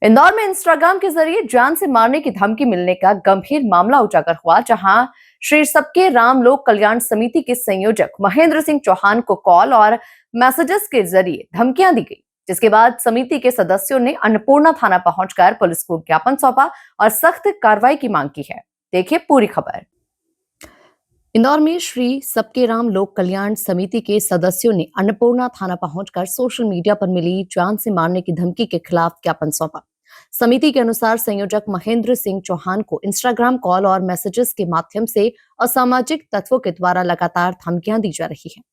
इंदौर में इंस्टाग्राम के जरिए जान से मारने की धमकी मिलने का गंभीर मामला उजागर हुआ, जहां श्री सबके राम लोक कल्याण समिति के संयोजक महेंद्र सिंह चौहान को कॉल और मैसेजेस के जरिए धमकियां दी गई। जिसके बाद समिति के सदस्यों ने अन्नपूर्णा थाना पहुंचकर पुलिस को ज्ञापन सौंपा और सख्त कार्रवाई की मांग की है। देखिए पूरी खबर। इंदौर में श्री सबके राम लोक कल्याण समिति के सदस्यों ने अन्नपूर्णा थाना पहुंचकर सोशल मीडिया पर मिली जान से मारने की धमकी के खिलाफ ज्ञापन सौंपा। समिति के अनुसार संयोजक महेंद्र सिंह चौहान को इंस्टाग्राम कॉल और मैसेजेस के माध्यम से असामाजिक तत्वों के द्वारा लगातार धमकियां दी जा रही हैं।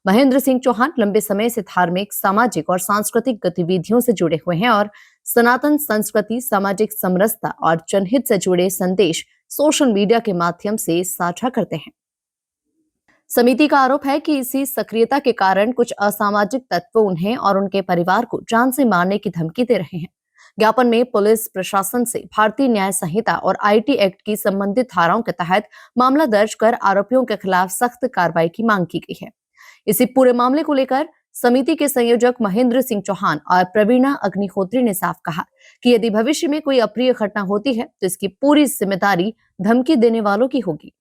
महेंद्र सिंह चौहान लंबे समय से धार्मिक, सामाजिक और सांस्कृतिक गतिविधियों से जुड़े हुए हैं और सनातन संस्कृति, सामाजिक समरसता और जनहित से जुड़े संदेश सोशल मीडिया के माध्यम से साझा करते हैं। समिति का आरोप है कि इसी सक्रियता के कारण कुछ असामाजिक तत्व उन्हें और उनके परिवार को जान से मारने की धमकी दे रहे हैं। ज्ञापन में पुलिस प्रशासन से भारतीय न्याय संहिता और आईटी एक्ट की संबंधित धाराओं के तहत मामला दर्ज कर आरोपियों के खिलाफ सख्त कार्रवाई की मांग की गई है। इसी पूरे मामले को लेकर समिति के संयोजक महेंद्र सिंह चौहान और प्रवीणा अग्निहोत्री ने साफ कहा कि यदि भविष्य में कोई अप्रिय घटना होती है तो इसकी पूरी जिम्मेदारी धमकी देने वालों की होगी।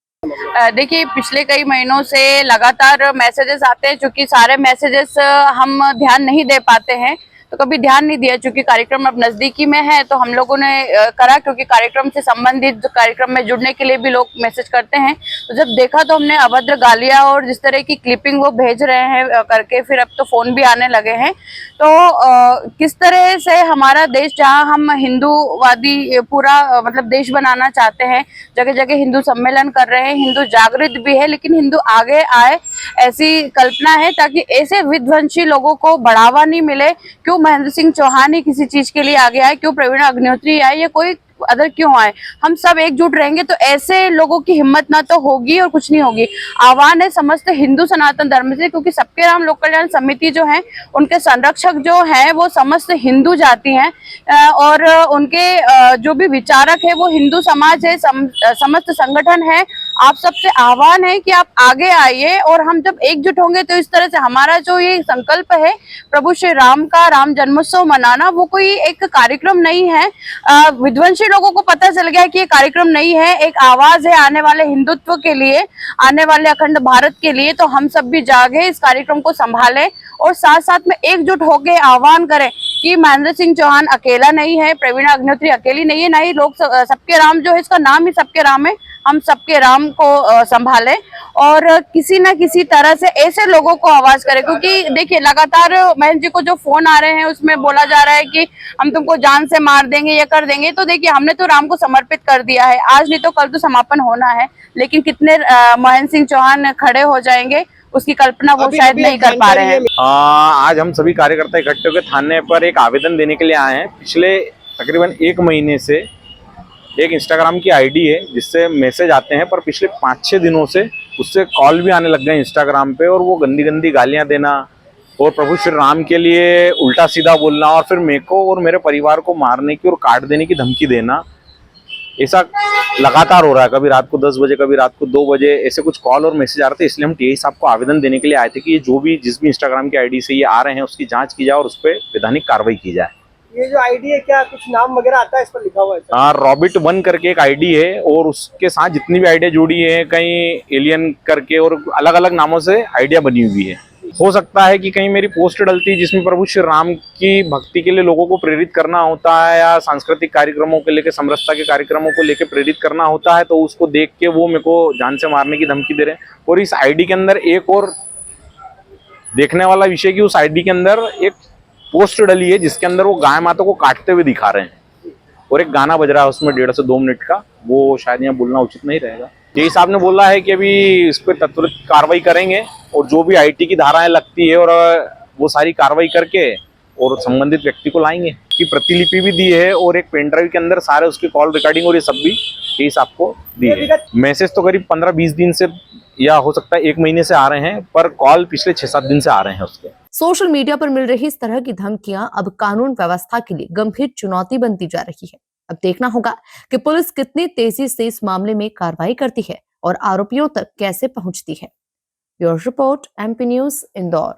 देखिए, पिछले कई महीनों से लगातार मैसेजेस आते हैं, चूंकि सारे मैसेजेस हम ध्यान नहीं दे पाते हैं, तो कभी ध्यान नहीं दिया। चूंकि कार्यक्रम अब नजदीकी में है तो हम लोगों ने करा, क्योंकि कार्यक्रम से संबंधित कार्यक्रम में जुड़ने के लिए भी लोग मैसेज करते हैं। तो जब देखा तो हमने अभद्र गालियां और जिस तरह की क्लिपिंग वो भेज रहे हैं करके, फिर अब तो फोन भी आने लगे हैं। तो किस तरह से हमारा देश, जहां हम हिंदूवादी पूरा मतलब देश बनाना चाहते हैं, जगह जगह हिंदू सम्मेलन कर रहे हैं, हिंदू जागृत भी है, लेकिन हिंदू आगे आए ऐसी कल्पना है, ताकि ऐसे विध्वंसी लोगों को बढ़ावा नहीं मिले। क्यों महेंद्र सिंह चौहान ही किसी चीज के लिए आगे आए, क्यों प्रवीणा अग्निहोत्री आए, या कोई अदर क्यों आए? हम सब एकजुट रहेंगे तो ऐसे लोगों की हिम्मत ना तो होगी और कुछ नहीं होगी। आह्वान है समस्त हिंदू सनातन धर्म से, क्योंकि सबके राम लोक कल्याण समिति जो है, उनके संरक्षक जो हैं वो समस्त हिंदू जाति हैं, और उनके जो भी विचारक है वो हिंदू समाज है, समस्त संगठन है। आप सबसे आह्वान है कि आप आगे आइए, और हम जब एकजुट होंगे तो इस तरह से हमारा जो ये संकल्प है प्रभु श्री राम का राम जन्मोत्सव मनाना, वो कोई एक कार्यक्रम नहीं है। विध्वंसी लोगों को पता चल गया कि ये कार्यक्रम नहीं है, एक आवाज है आने वाले हिंदुत्व के लिए, आने वाले अखंड भारत के लिए। तो हम सब भी जागे, इस कार्यक्रम को संभालें और साथ साथ में एकजुट होकर आह्वान करें कि महेंद्र सिंह चौहान अकेला नहीं है, प्रवीणा अग्निहोत्री अकेली नहीं है, ना ही लोग सबके राम जो है, इसका नाम ही सबके राम है। हम सबके राम को संभालें और किसी ना किसी तरह से ऐसे लोगों को आवाज करें, क्योंकि देखिए लगातार महेंद्र जी को जो फोन आ रहे हैं उसमें बोला जा रहा है कि हम तुमको जान से मार देंगे, ये कर देंगे। तो देखिए, हमने तो राम को समर्पित कर दिया है, आज नहीं तो कल तो समापन होना है, लेकिन कितने महेंद्र सिंह चौहान खड़े हो जाएंगे उसकी कल्पना वो शायद नहीं कर पा रहे हैं। आज हम सभी कार्यकर्ता इकट्ठे होकर थाने पर एक आवेदन देने के लिए आए हैं। पिछले तकरीबन 1 महीने से एक इंस्टाग्राम की आईडी है जिससे मैसेज आते हैं, पर पिछले 5-6 दिनों से उससे कॉल भी आने लग गए इंस्टाग्राम पे, और वो गंदी गंदी गालियां देना और प्रभु श्री राम के लिए उल्टा सीधा बोलना, और फिर मेरे को और मेरे परिवार को मारने की और काट देने की धमकी देना, ऐसा लगातार हो रहा है। कभी रात को 10 बजे, कभी रात को 2 बजे ऐसे कुछ कॉल और मैसेज आ रहे थे। इसलिए हम टीआई साहब को आवेदन देने के लिए आए थे कि ये जो भी जिस भी इंस्टाग्राम की आईडी से ये आ रहे हैं उसकी जांच की जाए और उस पर वैधानिक कार्रवाई की जाए। ये जो आईडी है, क्या कुछ नाम वगैरह आता है इस पर लिखा हुआ है? हाँ, रॉबिट 1 करके एक आईडी है, और उसके साथ जितनी भी आईडिया जुड़ी है, कहीं एलियन करके और अलग अलग नामों से आइडिया बनी हुई है। हो सकता है कि कहीं मेरी पोस्ट डलती है जिसमें प्रभु श्री राम की भक्ति के लिए लोगों को प्रेरित करना होता है, या सांस्कृतिक कार्यक्रमों को लेकर, समरसता के कार्यक्रमों को लेकर प्रेरित करना होता है, तो उसको देख के वो मेरे को जान से मारने की धमकी दे रहे हैं। और इस आईडी के अंदर एक और देखने वाला विषय कि उस आईडी के अंदर एक पोस्ट डली है जिसके अंदर वो गाय माता को काटते हुए दिखा रहे हैं, और एक गाना बज रहा है उसमें 1.5 से 2 मिनट का। वो शायद यहाँ बोलना उचित नहीं रहेगा। जय साहब ने बोला है कि अभी इस पर त्वरित कार्रवाई करेंगे, और जो भी आईटी की धाराएं लगती है और वो सारी कार्रवाई करके और संबंधित व्यक्ति को लाएंगे। की प्रतिलिपि भी दी है, और एक पेन ड्राइव के अंदर सारे उसकी कॉल रिकॉर्डिंग और ये सब भी जय साहब को दी है। मैसेज तो करीब 15-20 दिन से, या हो सकता है 1 महीने से आ रहे हैं, पर कॉल पिछले 6-7 दिन से आ रहे हैं उसके। सोशल मीडिया पर मिल रही इस तरह की धमकियां अब कानून व्यवस्था के लिए गंभीर चुनौती बनती जा रही है। अब देखना होगा कि पुलिस कितनी तेजी से इस मामले में कार्रवाई करती है और आरोपियों तक कैसे पहुंचती है। Bureau report, MP news, Indore.